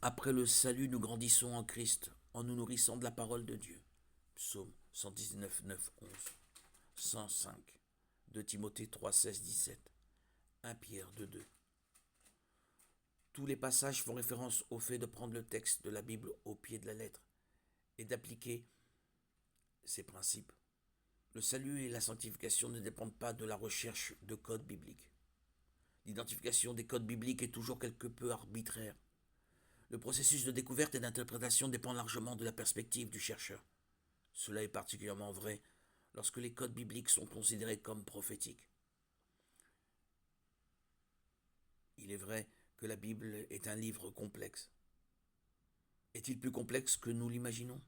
Après le salut, nous grandissons en Christ, en nous nourrissant de la parole de Dieu. Psaume 119, 9, 11. 105. 2 Timothée 3, 16, 17. 1 Pierre 2, 2. Tous les passages font référence au fait de prendre le texte de la Bible au pied de la lettre et d'appliquer ses principes. Le salut et la sanctification ne dépendent pas de la recherche de codes bibliques. L'identification des codes bibliques est toujours quelque peu arbitraire. Le processus de découverte et d'interprétation dépend largement de la perspective du chercheur. Cela est particulièrement vrai lorsque les codes bibliques sont considérés comme prophétiques. Il est vrai que la Bible est un livre complexe. Est-il plus complexe que nous l'imaginons?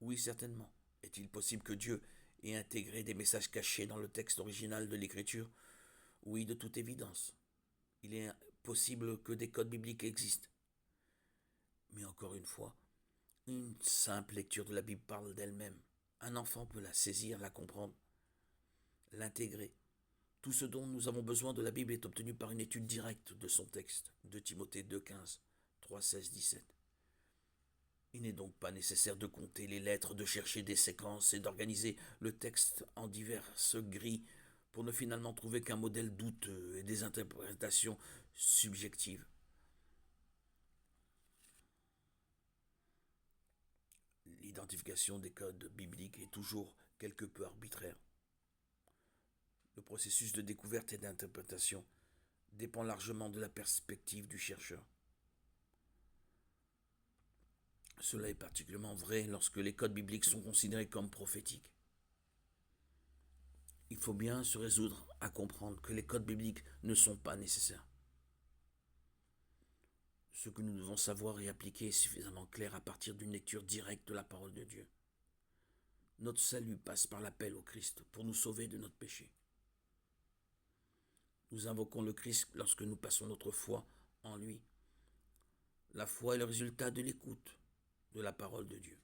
Oui, certainement. Est-il possible que Dieu ait intégré des messages cachés dans le texte original de l'Écriture? Oui, de toute évidence. Il est possible que des codes bibliques existent. Mais encore une fois, une simple lecture de la Bible parle d'elle-même. Un enfant peut la saisir, la comprendre, l'intégrer. Tout ce dont nous avons besoin de la Bible est obtenu par une étude directe de son texte, de Timothée 2,15, 3,16, 17. Il n'est donc pas nécessaire de compter les lettres, de chercher des séquences et d'organiser le texte en diverses grilles pour ne finalement trouver qu'un modèle douteux et des interprétations subjectives. L'identification des codes bibliques est toujours quelque peu arbitraire. Le processus de découverte et d'interprétation dépend largement de la perspective du chercheur. Cela est particulièrement vrai lorsque les codes bibliques sont considérés comme prophétiques. Il faut bien se résoudre à comprendre que les codes bibliques ne sont pas nécessaires. Ce que nous devons savoir et appliquer est suffisamment clair à partir d'une lecture directe de la parole de Dieu. Notre salut passe par l'appel au Christ pour nous sauver de notre péché. Nous invoquons le Christ lorsque nous passons notre foi en lui. La foi est le résultat de l'écoute de la parole de Dieu.